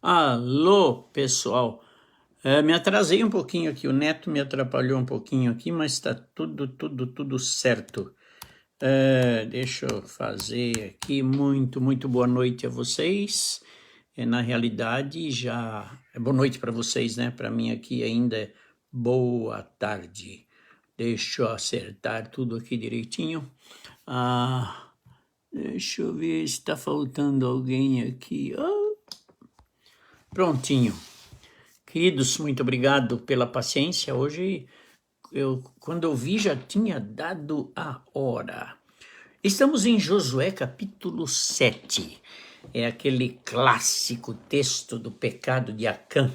Alô, pessoal. Me atrasei um pouquinho aqui, o neto me atrapalhou um pouquinho aqui, mas está tudo certo. Deixa eu fazer aqui muito boa noite a vocês. Na realidade, já é boa noite para vocês, né? Para mim aqui ainda é boa tarde. Deixa eu acertar tudo aqui direitinho. Deixa eu ver se está faltando alguém aqui. Prontinho. Queridos, muito obrigado pela paciência. Hoje, quando eu vi, já tinha dado a hora. Estamos em Josué capítulo 7. É aquele clássico texto do pecado de Acã.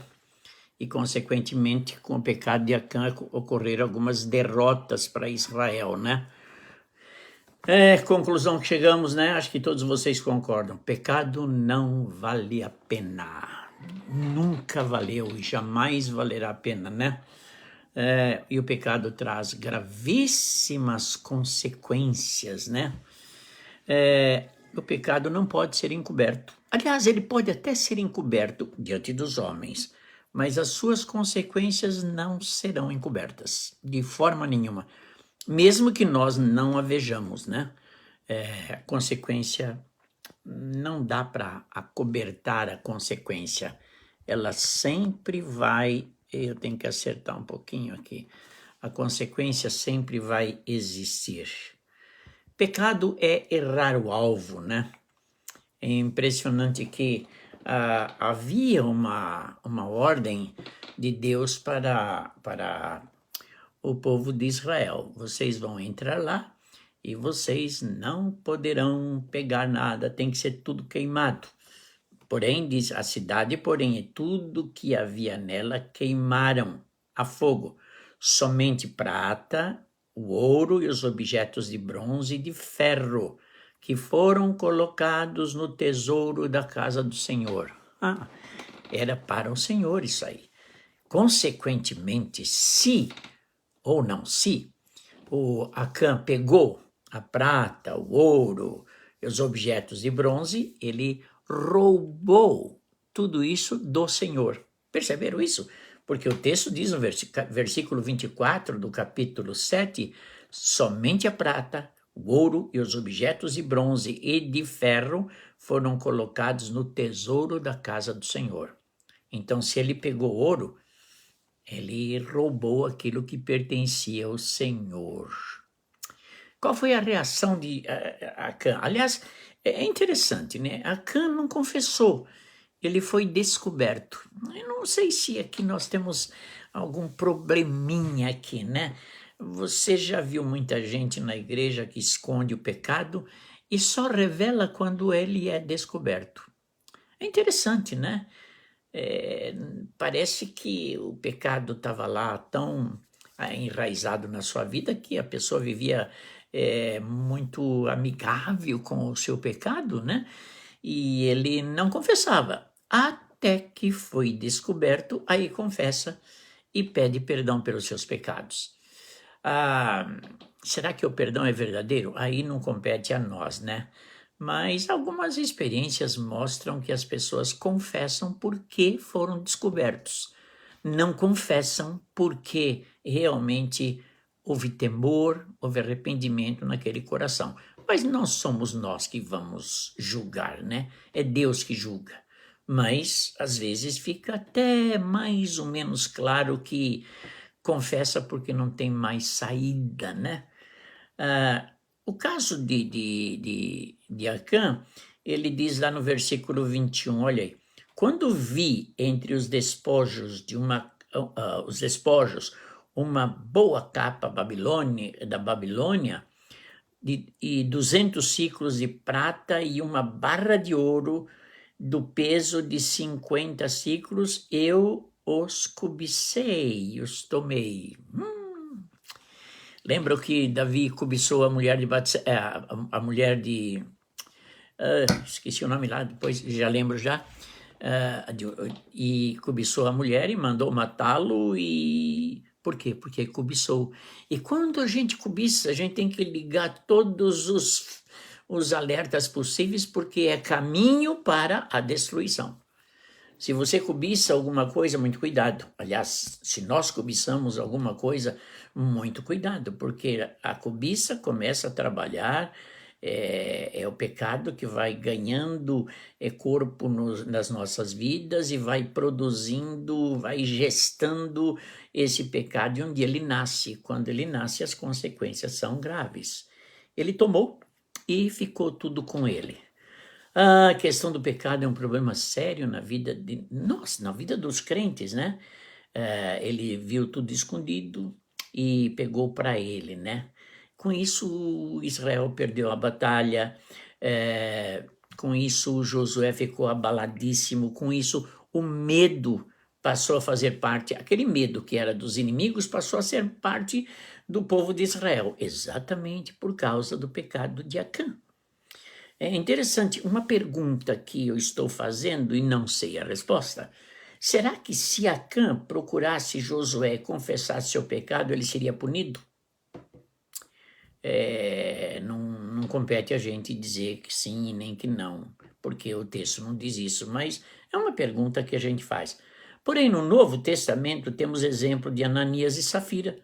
E, consequentemente, com o pecado de Acã ocorreram algumas derrotas para Israel, né? Conclusão que chegamos, né? Acho que todos vocês concordam. Pecado não vale a pena. Nunca valeu e jamais valerá a pena, né? E o pecado traz gravíssimas consequências, né? O pecado não pode ser encoberto. Aliás, ele pode até ser encoberto diante dos homens, mas as suas consequências não serão encobertas, de forma nenhuma. Mesmo que nós não a vejamos, né? A consequência não dá para acobertar a consequência. Ela sempre vai. Eu tenho que acertar um pouquinho aqui. A consequência sempre vai existir. Pecado é errar o alvo, né? É impressionante que havia uma ordem de Deus para o povo de Israel. Vocês vão entrar lá e vocês não poderão pegar nada, tem que ser tudo queimado. Porém, diz a cidade, porém, e tudo que havia nela queimaram a fogo. Somente prata, o ouro e os objetos de bronze e de ferro, que foram colocados no tesouro da casa do Senhor. Era para o Senhor isso aí. Consequentemente, se ou não se, o Acã pegou a prata, o ouro e os objetos de bronze, ele roubou tudo isso do Senhor. Perceberam isso? Porque o texto diz no versículo 24 do capítulo 7, somente a prata, o ouro e os objetos de bronze e de ferro foram colocados no tesouro da casa do Senhor. Então, se ele pegou ouro, ele roubou aquilo que pertencia ao Senhor. Qual foi a reação de Acã? Aliás, é interessante, né? Acã não confessou, ele foi descoberto. Eu não sei se aqui nós temos algum probleminha aqui, né? Você já viu muita gente na igreja que esconde o pecado e só revela quando ele é descoberto. É interessante, né? Parece que o pecado estava lá tão enraizado na sua vida que a pessoa vivia muito amigável com o seu pecado, né? E ele não confessava, até que foi descoberto, aí confessa e pede perdão pelos seus pecados. Será que o perdão é verdadeiro? Aí não compete a nós, né? Mas algumas experiências mostram que as pessoas confessam porque foram descobertos. Não confessam porque realmente houve temor, houve arrependimento naquele coração. Mas não somos nós que vamos julgar, né? É Deus que julga. Mas, às vezes, fica até mais ou menos claro que confessa porque não tem mais saída, né? O caso de Acã, ele diz lá no versículo 21, olha aí, quando vi entre os despojos os despojos uma boa capa da Babilônia e 200 ciclos de prata e uma barra de ouro do peso de 50 ciclos, eu os cobicei, os tomei. Lembra que Davi cobiçou a mulher de a mulher de esqueci o nome lá, depois já lembro já, e cobiçou a mulher e mandou matá-lo e... Por quê? Porque cobiçou. E quando a gente cobiça, a gente tem que ligar todos os alertas possíveis, porque é caminho para a destruição. Se você cobiça alguma coisa, muito cuidado. Aliás, se nós cobiçamos alguma coisa, muito cuidado, porque a cobiça começa a trabalhar, é o pecado que vai ganhando corpo nas nossas vidas e vai produzindo, vai gestando esse pecado, e onde ele nasce. Quando ele nasce, as consequências são graves. Ele tomou e ficou tudo com ele. A questão do pecado é um problema sério na vida de nós, na vida dos crentes, né? Ele viu tudo escondido e pegou para ele, né? Com isso, Israel perdeu a batalha, com isso, Josué ficou abaladíssimo, com isso, o medo passou a fazer parte, aquele medo que era dos inimigos passou a ser parte do povo de Israel, exatamente por causa do pecado de Acã. É interessante, uma pergunta que eu estou fazendo e não sei a resposta. Será que se Acã procurasse Josué e confessasse seu pecado, ele seria punido? Não compete a gente dizer que sim e nem que não, porque o texto não diz isso, mas é uma pergunta que a gente faz. Porém, no Novo Testamento temos exemplo de Ananias e Safira.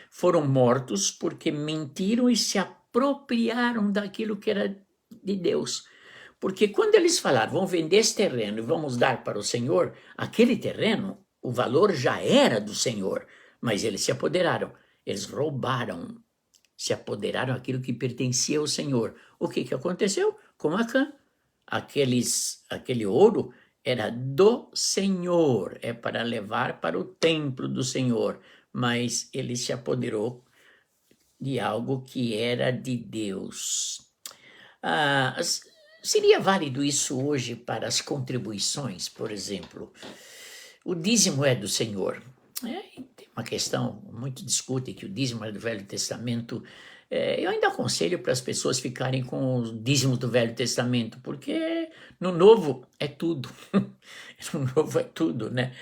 Foram mortos porque mentiram e se apropriaram daquilo que era de Deus. Porque quando eles falaram, vamos vender esse terreno e vamos dar para o Senhor, aquele terreno, o valor já era do Senhor, mas eles se apoderaram, eles roubaram, se apoderaram daquilo que pertencia ao Senhor. O que aconteceu com Acã? Aquele ouro era do Senhor, é para levar para o templo do Senhor, mas ele se apoderou de algo que era de Deus. Seria válido isso hoje para as contribuições, por exemplo? O dízimo é do Senhor. Tem uma questão, muito discute que o dízimo é do Velho Testamento. Eu ainda aconselho para as pessoas ficarem com o dízimo do Velho Testamento, porque no Novo é tudo. No Novo é tudo, né?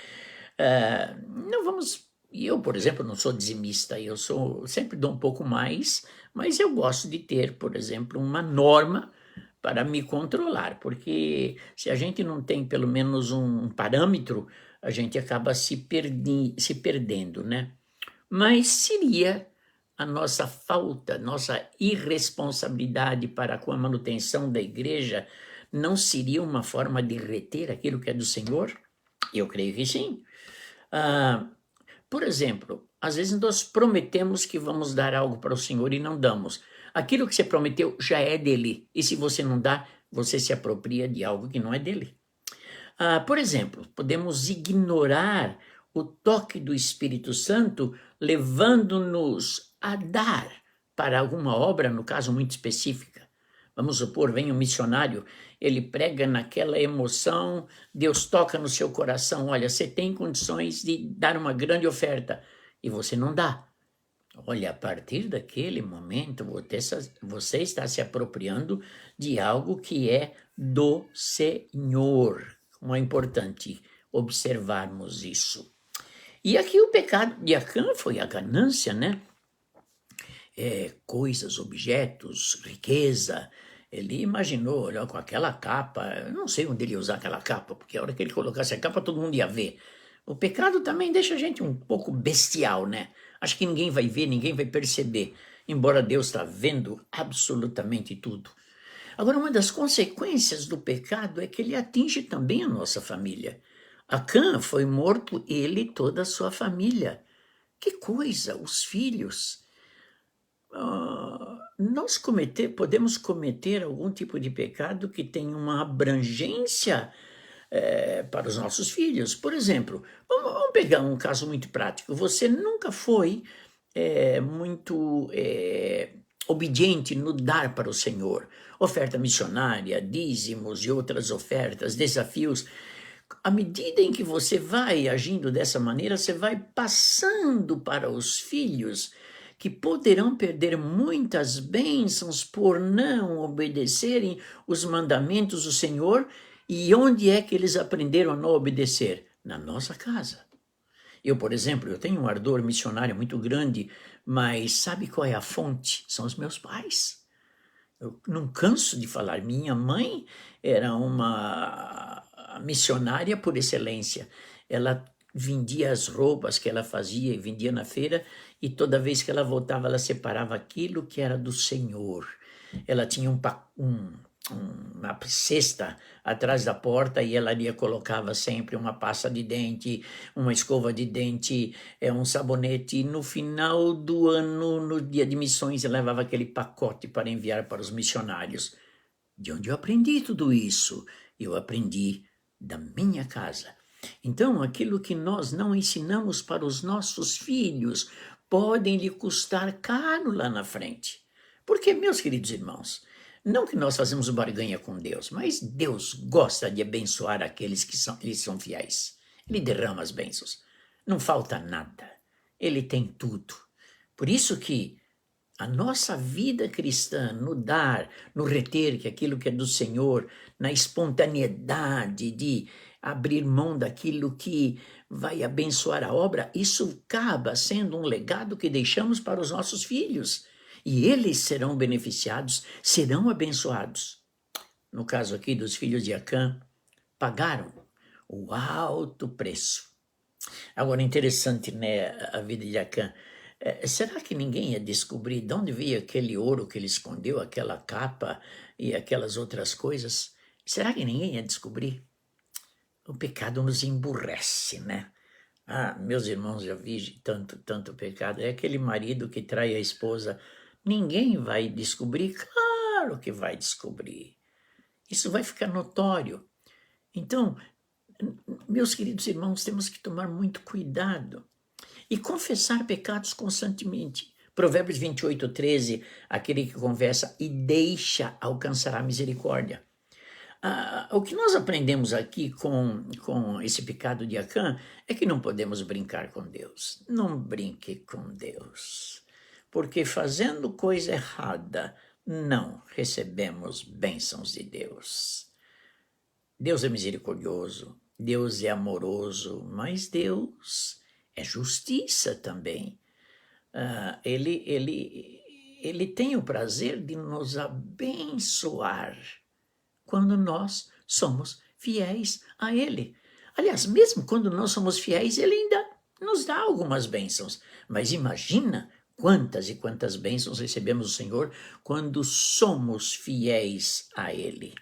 Não vamos... Eu, por exemplo, não sou dizimista, sempre dou um pouco mais, mas eu gosto de ter, por exemplo, uma norma para me controlar, porque se a gente não tem pelo menos um parâmetro, a gente acaba se perdendo, né? Mas seria a nossa falta, nossa irresponsabilidade para com a manutenção da igreja, não seria uma forma de reter aquilo que é do Senhor? Eu creio que sim. Por exemplo, às vezes nós prometemos que vamos dar algo para o Senhor e não damos. Aquilo que você prometeu já é dele, e se você não dá, você se apropria de algo que não é dele. Por exemplo, podemos ignorar o toque do Espírito Santo, levando-nos a dar para alguma obra, no caso muito específica. Vamos supor, vem um missionário, ele prega naquela emoção, Deus toca no seu coração, olha, você tem condições de dar uma grande oferta, e você não dá. Olha, a partir daquele momento, você está se apropriando de algo que é do Senhor. Como é importante observarmos isso. E aqui o pecado de Acã foi a ganância, né? Coisas, objetos, riqueza. Ele imaginou, olha, com aquela capa, eu não sei onde ele ia usar aquela capa, porque a hora que ele colocasse a capa, todo mundo ia ver. O pecado também deixa a gente um pouco bestial, né? Acho que ninguém vai ver, ninguém vai perceber, embora Deus está vendo absolutamente tudo. Agora, uma das consequências do pecado é que ele atinge também a nossa família. Acã foi morto, ele e toda a sua família. Que coisa, os filhos. Nós podemos cometer algum tipo de pecado que tem uma abrangência para os nossos filhos. Por exemplo, vamos pegar um caso muito prático. Você nunca foi muito obediente no dar para o Senhor. Oferta missionária, dízimos e outras ofertas, desafios. À medida em que você vai agindo dessa maneira, você vai passando para os filhos que poderão perder muitas bênçãos por não obedecerem os mandamentos do Senhor. E onde é que eles aprenderam a não obedecer? Na nossa casa. Eu, por exemplo, eu tenho um ardor missionário muito grande, mas sabe qual é a fonte? São os meus pais. Eu não canso de falar. Minha mãe era uma a missionária por excelência. Ela vendia as roupas que ela fazia e vendia na feira, e toda vez que ela voltava, ela separava aquilo que era do Senhor. Ela tinha uma cesta atrás da porta, e ela ali colocava sempre uma pasta de dente, uma escova de dente, um sabonete, e no final do ano, no dia de missões, ela levava aquele pacote para enviar para os missionários. De onde eu aprendi tudo isso? Eu aprendi da minha casa. Então, aquilo que nós não ensinamos para os nossos filhos podem lhe custar caro lá na frente. Porque, meus queridos irmãos, não que nós fazemos barganha com Deus, mas Deus gosta de abençoar aqueles que lhe são fiéis. Ele derrama as bênçãos. Não falta nada. Ele tem tudo. Por isso que a nossa vida cristã, no dar, no reter que aquilo que é do Senhor, na espontaneidade de abrir mão daquilo que vai abençoar a obra, isso acaba sendo um legado que deixamos para os nossos filhos. E eles serão beneficiados, serão abençoados. No caso aqui dos filhos de Acã, pagaram o alto preço. Agora, interessante, né, a vida de Acã. Será que ninguém ia descobrir de onde veio aquele ouro que ele escondeu, aquela capa e aquelas outras coisas? Será que ninguém ia descobrir? O pecado nos emburrece, né? Meus irmãos, já vi tanto pecado. É aquele marido que trai a esposa. Ninguém vai descobrir? Claro que vai descobrir. Isso vai ficar notório. Então, meus queridos irmãos, temos que tomar muito cuidado e confessar pecados constantemente. Provérbios 28:13, aquele que confessa e deixa alcançará misericórdia. O que nós aprendemos aqui com esse pecado de Acã é que não podemos brincar com Deus. Não brinque com Deus, porque fazendo coisa errada, não recebemos bênçãos de Deus. Deus é misericordioso, Deus é amoroso, mas Deus é justiça também. Ele tem o prazer de nos abençoar quando nós somos fiéis a Ele. Aliás, mesmo quando nós somos fiéis, Ele ainda nos dá algumas bênçãos. Mas imagina quantas e quantas bênçãos recebemos do Senhor quando somos fiéis a Ele.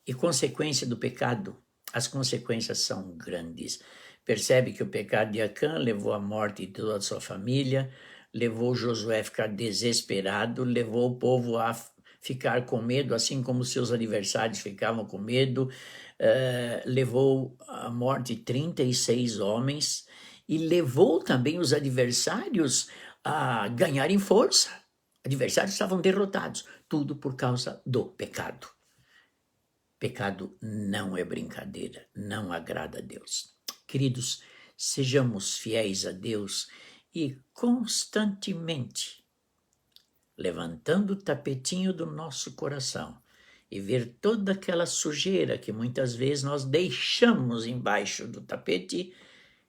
E consequência do pecado, as consequências são grandes. Percebe que o pecado de Acã levou à morte de toda a sua família, levou Josué a ficar desesperado, levou o povo a ficar com medo, assim como seus adversários ficavam com medo, levou à morte 36 homens e levou também os adversários a ganharem força. Adversários estavam derrotados, tudo por causa do pecado. Pecado não é brincadeira, não agrada a Deus. Queridos, sejamos fiéis a Deus e constantemente levantando o tapetinho do nosso coração e ver toda aquela sujeira que muitas vezes nós deixamos embaixo do tapete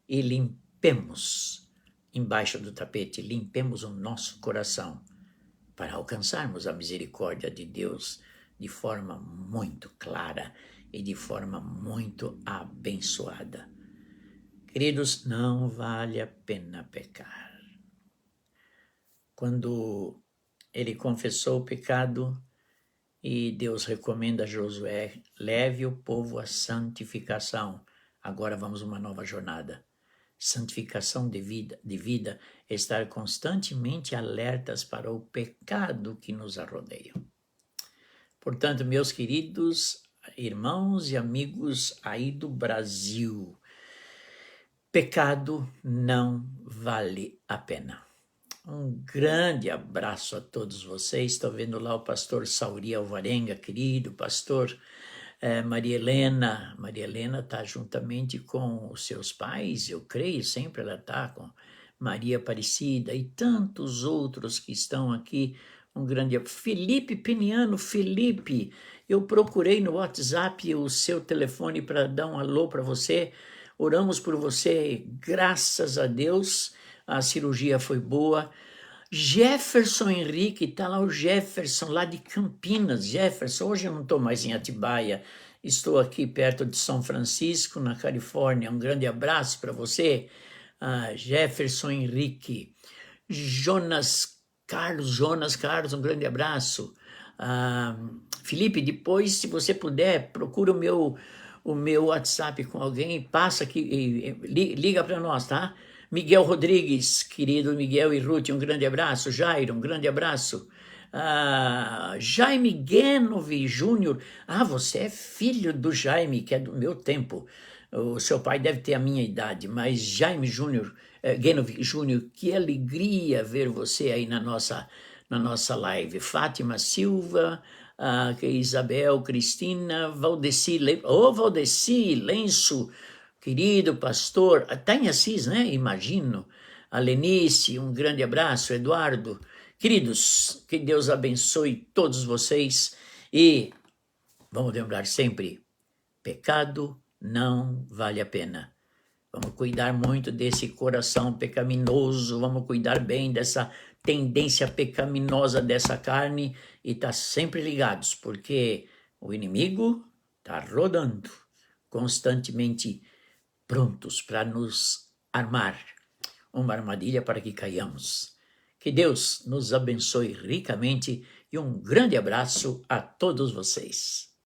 e limpemos embaixo do tapete, limpemos o nosso coração para alcançarmos a misericórdia de Deus de forma muito clara e de forma muito abençoada. Queridos, não vale a pena pecar. Quando ele confessou o pecado e Deus recomenda a Josué, leve o povo à santificação. Agora vamos uma nova jornada. Santificação de vida é estar constantemente alertas para o pecado que nos arrodeia. Portanto, meus queridos irmãos e amigos aí do Brasil, pecado não vale a pena. Um grande abraço a todos vocês. Estou vendo lá o pastor Sauri Alvarenga, querido pastor Maria Helena. Maria Helena está juntamente com os seus pais, eu creio, sempre ela está com Maria Aparecida e tantos outros que estão aqui. Um grande Felipe Peniano. Felipe, eu procurei no WhatsApp o seu telefone para dar um alô para você. Oramos por você, graças a Deus. A cirurgia foi boa. Jefferson Henrique, está lá o Jefferson, lá de Campinas. Jefferson, hoje eu não estou mais em Atibaia, Estou aqui perto de São Francisco, na Califórnia. Um grande abraço para você. Jefferson Henrique. Jonas Carlos, um grande abraço. Felipe, depois, se você puder, procura o meu WhatsApp com alguém, passa aqui, liga para nós, tá? Miguel Rodrigues, querido Miguel e Ruth, um grande abraço. Jairo, um grande abraço. Jaime Genovi Júnior. Você é filho do Jaime, que é do meu tempo. O seu pai deve ter a minha idade, mas Jaime Júnior, Genovi Júnior, que alegria ver você aí na nossa live. Fátima Silva, Isabel, Cristina, Valdeci, Valdeci Lenço, querido pastor, está em Assis, né? Imagino. A Lenice, um grande abraço. Eduardo. Queridos, que Deus abençoe todos vocês e vamos lembrar sempre, pecado não vale a pena. Vamos cuidar muito desse coração pecaminoso, vamos cuidar bem dessa tendência pecaminosa dessa carne e estar sempre ligados, porque o inimigo está rodando constantemente, prontos para nos armar uma armadilha para que caiamos. Que Deus nos abençoe ricamente e um grande abraço a todos vocês.